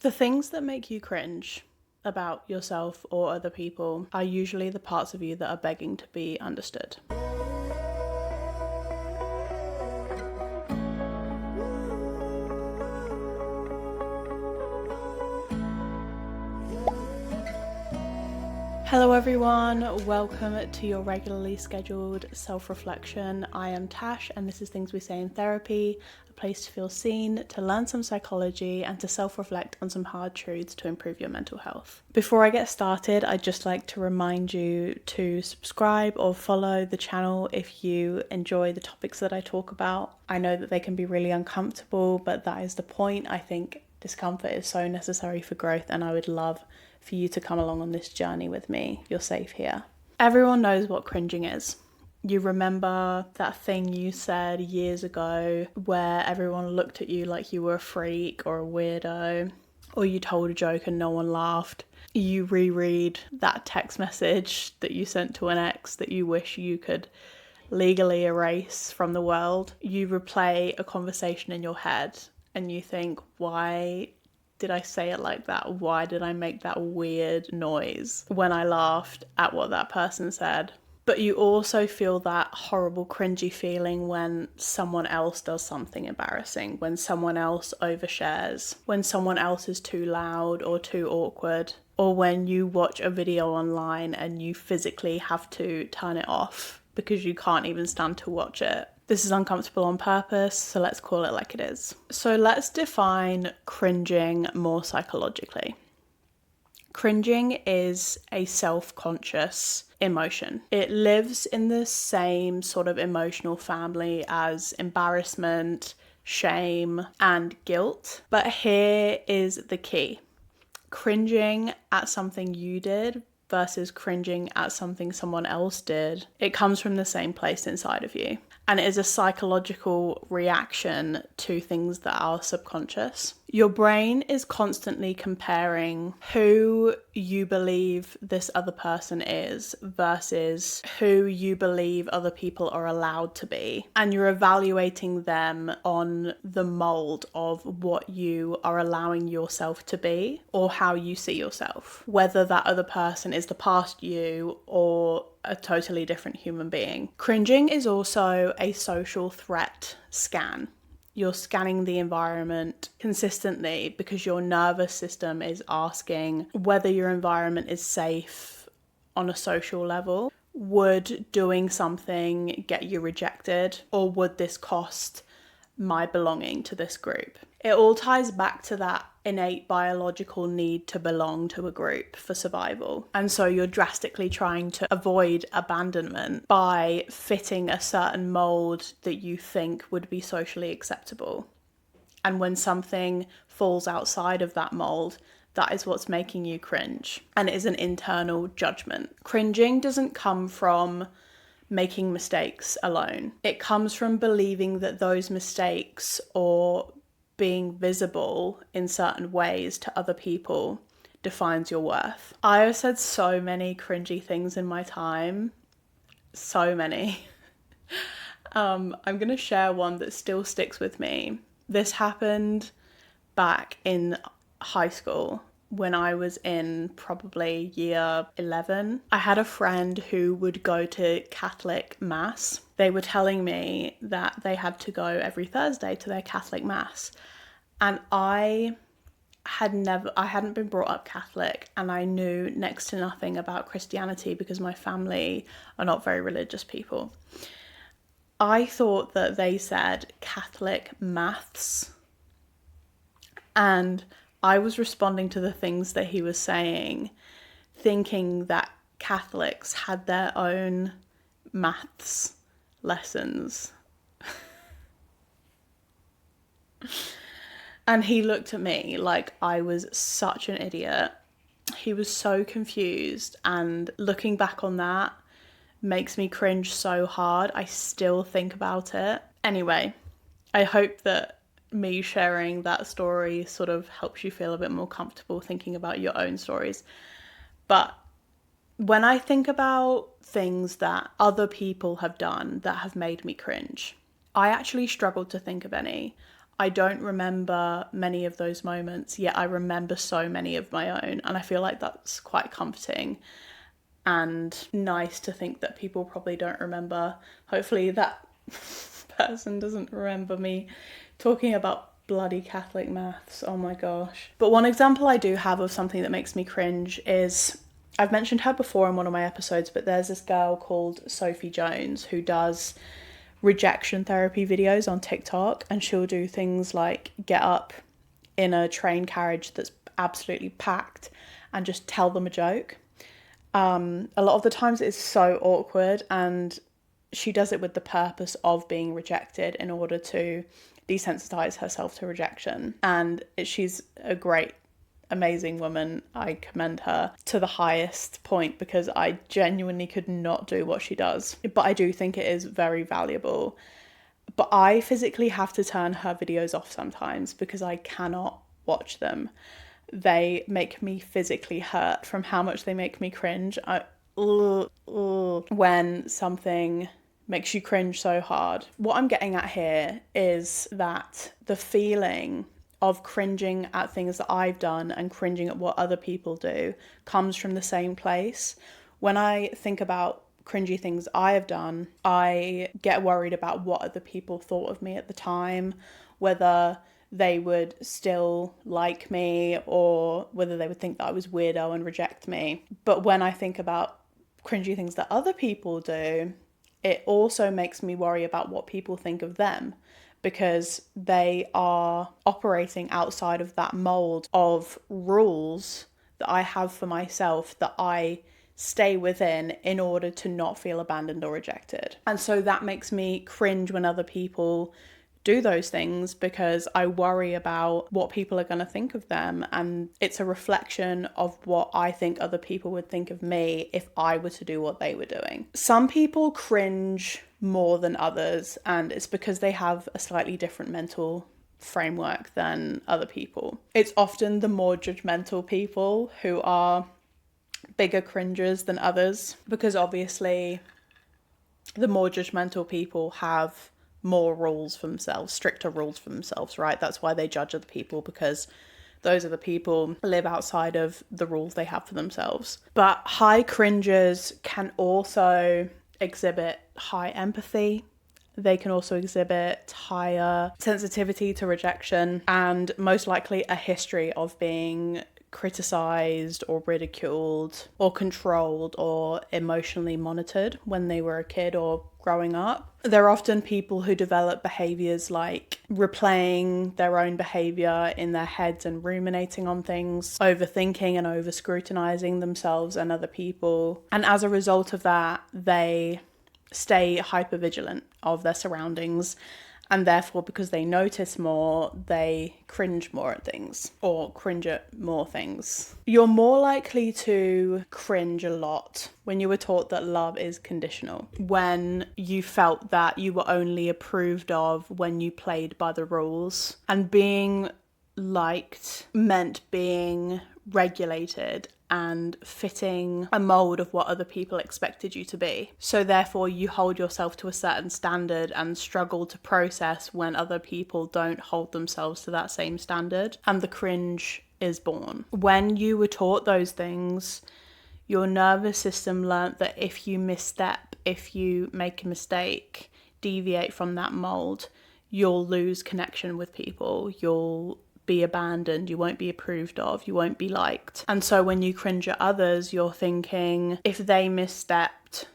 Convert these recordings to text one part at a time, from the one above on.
The things that make you cringe about yourself or other people are usually the parts of you that are begging to be understood. Hello everyone, welcome to your regularly scheduled self-reflection. I am Tash and this is Things We Say in Therapy, a place to feel seen, to learn some psychology and to self-reflect on some hard truths to improve your mental health. Before I get started, I'd just like to remind you to subscribe or follow the channel if you enjoy the topics that I talk about. I know that they can be really uncomfortable, but that is the point. I think discomfort is so necessary for growth and I would love for you to come along on this journey with me. You're safe here. Everyone knows what cringing is. You remember that thing you said years ago where everyone looked at you like you were a freak or a weirdo, or you told a joke and no one laughed. You reread that text message that you sent to an ex that you wish you could legally erase from the world. You replay a conversation in your head and you think, why did I say it like that? Why did I make that weird noise when I laughed at what that person said? But you also feel that horrible cringy feeling when someone else does something embarrassing, when someone else overshares, when someone else is too loud or too awkward, or when you watch a video online and you physically have to turn it off because you can't even stand to watch it. This is uncomfortable on purpose, so let's call it like it is. So let's define cringing more psychologically. Cringing is a self-conscious emotion. It lives in the same sort of emotional family as embarrassment, shame, and guilt. But here is the key. Cringing at something you did versus cringing at something someone else did, it comes from the same place inside of you. And it is a psychological reaction to things that are subconscious. Your brain is constantly comparing who you believe this other person is versus who you believe other people are allowed to be. And you're evaluating them on the mold of what you are allowing yourself to be or how you see yourself. Whether that other person is the past you or a totally different human being. Cringing is also a social threat scan. You're scanning the environment consistently because your nervous system is asking whether your environment is safe on a social level. Would doing something get you rejected, or would this cost my belonging to this group? It all ties back to that innate biological need to belong to a group for survival. And so you're drastically trying to avoid abandonment by fitting a certain mold that you think would be socially acceptable. And when something falls outside of that mold, that is what's making you cringe. And it is an internal judgment. Cringing doesn't come from making mistakes alone. It comes from believing that those mistakes or being visible in certain ways to other people defines your worth. I have said so many cringy things in my time. So many. I'm going to share one that still sticks with me. This happened back in high school when I was in probably year 11. I had a friend who would go to Catholic Mass. They were telling me that they had to go every Thursday to their Catholic Mass. And I hadn't been brought up Catholic, and I knew next to nothing about Christianity because my family are not very religious people. I thought that they said Catholic maths, and I was responding to the things that he was saying, thinking that Catholics had their own maths lessons. And he looked at me like I was such an idiot. He was so confused, and looking back on that makes me cringe so hard. I still think about it. Anyway, I hope that me sharing that story sort of helps you feel a bit more comfortable thinking about your own stories. But when I think about things that other people have done that have made me cringe, I actually struggled to think of any. I don't remember many of those moments, yet I remember so many of my own. And I feel like that's quite comforting and nice to think that people probably don't remember. Hopefully that person doesn't remember me talking about bloody Catholic maths. Oh my gosh. But one example I do have of something that makes me cringe is, I've mentioned her before in one of my episodes, but there's this girl called Sophie Jones who does rejection therapy videos on TikTok, and she'll do things like get up in a train carriage that's absolutely packed and just tell them a joke. A lot of the times it's so awkward, and she does it with the purpose of being rejected in order to desensitize herself to rejection. And she's a great, amazing woman. I commend her to the highest point because I genuinely could not do what she does. But I do think it is very valuable. But I physically have to turn her videos off sometimes because I cannot watch them. They make me physically hurt from how much they make me cringe. When something makes you cringe so hard. What I'm getting at here is that the feeling of cringing at things that I've done and cringing at what other people do comes from the same place. When I think about cringy things I have done, I get worried about what other people thought of me at the time, whether they would still like me or whether they would think that I was weirdo and reject me. But when I think about cringy things that other people do, it also makes me worry about what people think of them, because they are operating outside of that mold of rules that I have for myself that I stay within in order to not feel abandoned or rejected. And so that makes me cringe when other people do those things, because I worry about what people are going to think of them, and it's a reflection of what I think other people would think of me if I were to do what they were doing. Some people cringe more than others, and it's because they have a slightly different mental framework than other people. It's often the more judgmental people who are bigger cringers than others, because obviously the more judgmental people have more rules for themselves, stricter rules for themselves, right? That's why they judge other people, because those other people live outside of the rules they have for themselves. But high cringers can also exhibit high empathy. They can also exhibit higher sensitivity to rejection, and most likely a history of being criticized or ridiculed or controlled or emotionally monitored when they were a kid or growing up. They're often people who develop behaviors like replaying their own behavior in their heads and ruminating on things, overthinking and over scrutinizing themselves and other people. And as a result of that, they stay hyper-vigilant of their surroundings, and therefore, because they notice more, they cringe more at things, or cringe at more things. You're more likely to cringe a lot when you were taught that love is conditional, when you felt that you were only approved of when you played by the rules, and being liked meant being regulated and fitting a mold of what other people expected you to be. So therefore you hold yourself to a certain standard and struggle to process when other people don't hold themselves to that same standard, and the cringe is born. When you were taught those things, your nervous system learnt that if you misstep, if you make a mistake, deviate from that mold, you'll lose connection with people, you'll be abandoned, you won't be approved of, you won't be liked. And so when you cringe at others, you're thinking, if they misstepped,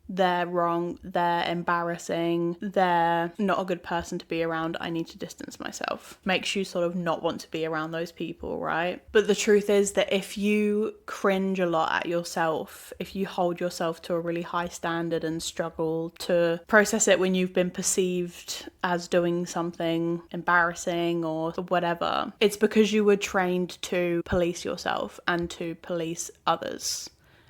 they're wrong, they're embarrassing, they're not a good person to be around, I need to distance myself. Makes you sort of not want to be around those people, right? But the truth is that if you cringe a lot at yourself, if you hold yourself to a really high standard and struggle to process it when you've been perceived as doing something embarrassing or whatever, it's because you were trained to police yourself and to police others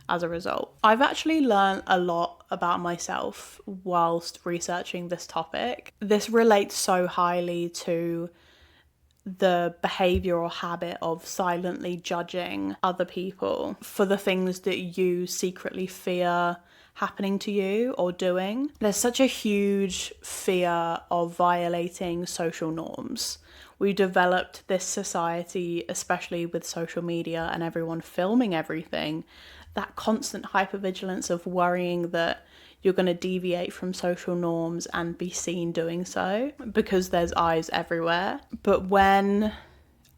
as a result. I've actually learned a lot about myself whilst researching this topic. This relates so highly to the behaviour or habit of silently judging other people for the things that you secretly fear happening to you or doing. There's such a huge fear of violating social norms. We developed this society, especially with social media and everyone filming everything, that constant hypervigilance of worrying that you're going to deviate from social norms and be seen doing so because there's eyes everywhere. But when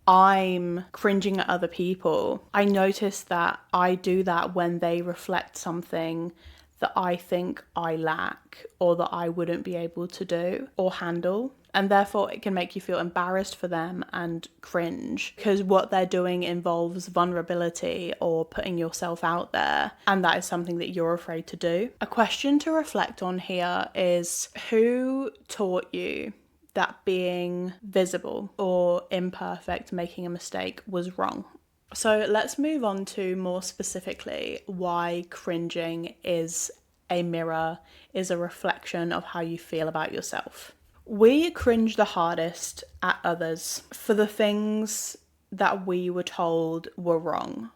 I'm cringing at other people, I notice that I do that when they reflect something that I think I lack or that I wouldn't be able to do or handle. And therefore it can make you feel embarrassed for them and cringe because what they're doing involves vulnerability or putting yourself out there. And that is something that you're afraid to do. A question to reflect on here is, who taught you that being visible or imperfect, making a mistake, was wrong? So let's move on to more specifically why cringing is a mirror, is a reflection of how you feel about yourself. We cringe the hardest at others for the things that we were told were wrong,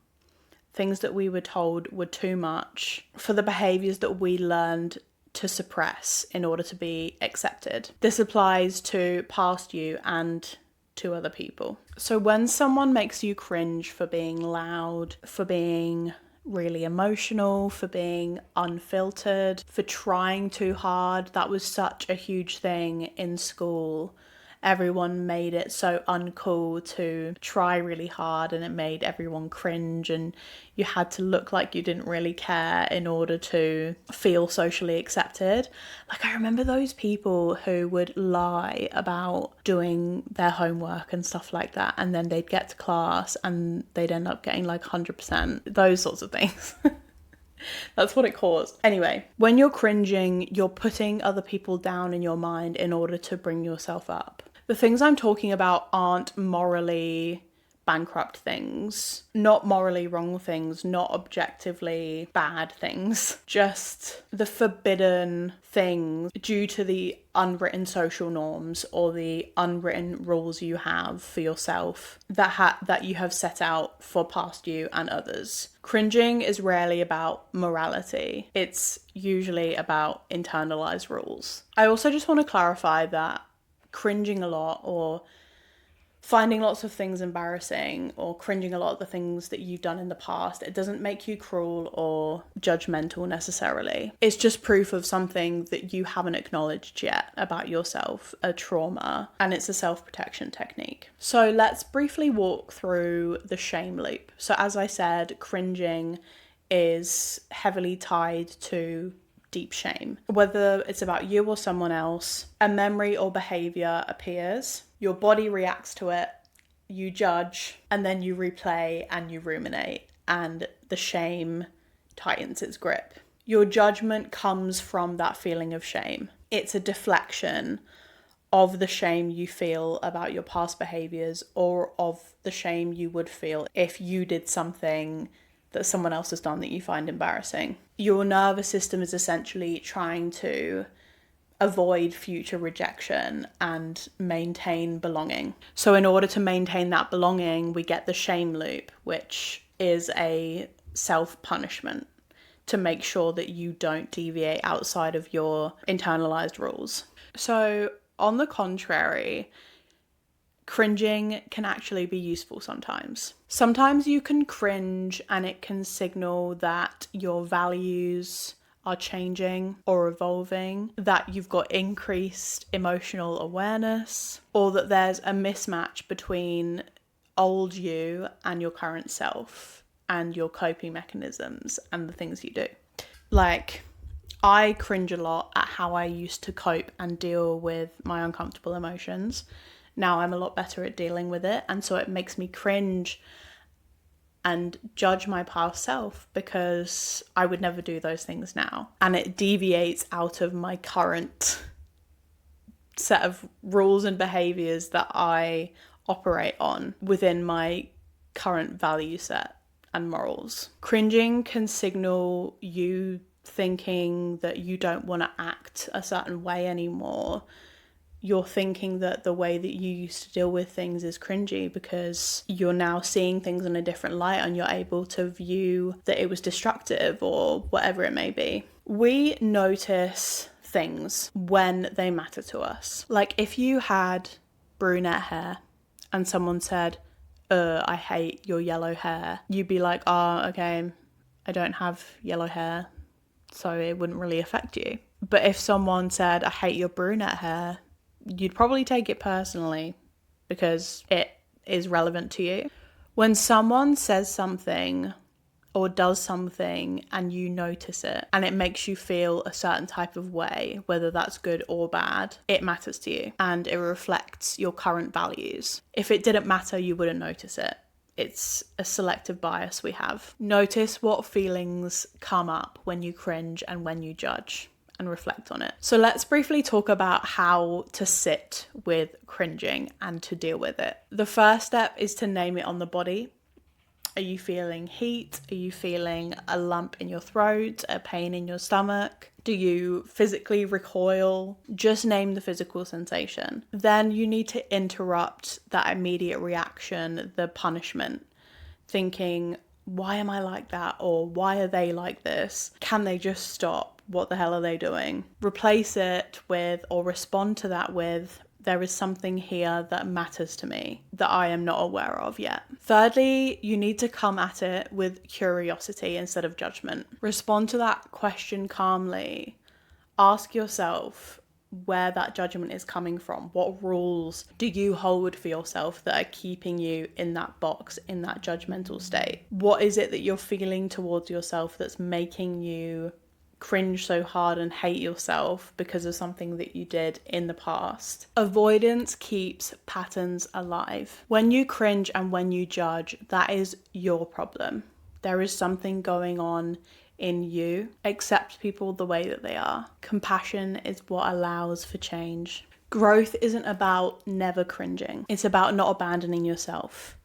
things that we were told were too much, for the behaviours that we learned to suppress in order to be accepted. This applies to past you and to other people. So when someone makes you cringe for being loud, for being really emotional, for being unfiltered, for trying too hard, that was such a huge thing in school. Everyone made it so uncool to try really hard, and it made everyone cringe, and you had to look like you didn't really care in order to feel socially accepted. Like, I remember those people who would lie about doing their homework and stuff like that, and then they'd get to class and they'd end up getting like 100%, those sorts of things. That's what it caused. Anyway, when you're cringing, you're putting other people down in your mind in order to bring yourself up. The things I'm talking about aren't morally bankrupt things, not morally wrong things, not objectively bad things, just the forbidden things due to the unwritten social norms or the unwritten rules you have for yourself that you have set out for past you and others. Cringing is rarely about morality. It's usually about internalized rules. I also just want to clarify that cringing a lot or finding lots of things embarrassing or cringing a lot of the things that you've done in the past, it doesn't make you cruel or judgmental necessarily. It's just proof of something that you haven't acknowledged yet about yourself, a trauma, and it's a self-protection technique. So let's briefly walk through the shame loop. So as I said, cringing is heavily tied to deep shame. Whether it's about you or someone else, a memory or behaviour appears, your body reacts to it, you judge, and then you replay and you ruminate, and the shame tightens its grip. Your judgment comes from that feeling of shame. It's a deflection of the shame you feel about your past behaviours or of the shame you would feel if you did something that someone else has done that you find embarrassing. Your nervous system is essentially trying to avoid future rejection and maintain belonging. So in order to maintain that belonging, we get the shame loop, which is a self-punishment to make sure that you don't deviate outside of your internalized rules. So on the contrary, cringing can actually be useful sometimes. Sometimes you can cringe and it can signal that your values are changing or evolving, that you've got increased emotional awareness, or that there's a mismatch between old you and your current self and your coping mechanisms and the things you do. Like, I cringe a lot at how I used to cope and deal with my uncomfortable emotions. Now I'm a lot better at dealing with it, and so it makes me cringe and judge my past self because I would never do those things now. And it deviates out of my current set of rules and behaviours that I operate on within my current value set and morals. Cringing can signal you thinking that you don't want to act a certain way anymore you're thinking that the way that you used to deal with things is cringy because you're now seeing things in a different light and you're able to view that it was destructive or whatever it may be. We notice things when they matter to us. Like if you had brunette hair and someone said, I hate your yellow hair, you'd be like, oh, okay, I don't have yellow hair, so it wouldn't really affect you. But if someone said, I hate your brunette hair, you'd probably take it personally because it is relevant to you. When someone says something or does something and you notice it and it makes you feel a certain type of way, whether that's good or bad, it matters to you and it reflects your current values. If it didn't matter, you wouldn't notice it. It's a selective bias we have. Notice what feelings come up when you cringe and when you judge, and reflect on it. So let's briefly talk about how to sit with cringing and to deal with it. The first step is to name it on the body. Are you feeling heat? Are you feeling a lump in your throat? A pain in your stomach? Do you physically recoil? Just name the physical sensation. Then you need to interrupt that immediate reaction, the punishment, thinking, why am I like that? Or why are they like this? Can they just stop? What the hell are they doing? Replace it with, or respond to that with, there is something here that matters to me that I am not aware of yet. Thirdly, you need to come at it with curiosity instead of judgment. Respond to that question calmly. Ask yourself where that judgment is coming from. What rules do you hold for yourself that are keeping you in that box, in that judgmental state? What is it that you're feeling towards yourself that's making you cringe so hard and hate yourself because of something that you did in the past? Avoidance keeps patterns alive. When you cringe and when you judge, that is your problem. There is something going on in you. Accept people the way that they are. Compassion is what allows for change. Growth isn't about never cringing. It's about not abandoning yourself.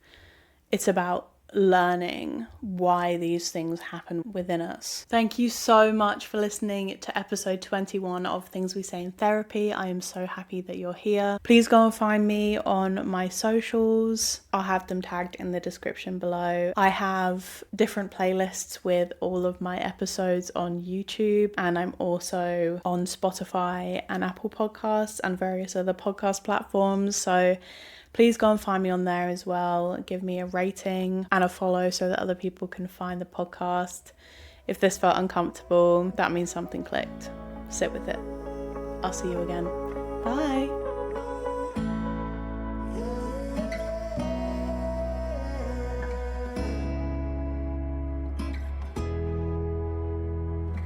It's about learning why these things happen within us. Thank you so much for listening to episode 21 of Things We Say in Therapy. I am so happy that you're here. Please go and find me on my socials. I'll have them tagged in the description below. I have different playlists with all of my episodes on YouTube, and I'm also on Spotify and Apple Podcasts and various other podcast platforms. So please go and find me on there as well. Give me a rating and a follow so that other people can find the podcast. If this felt uncomfortable, that means something clicked. Sit with it. I'll see you again. Bye.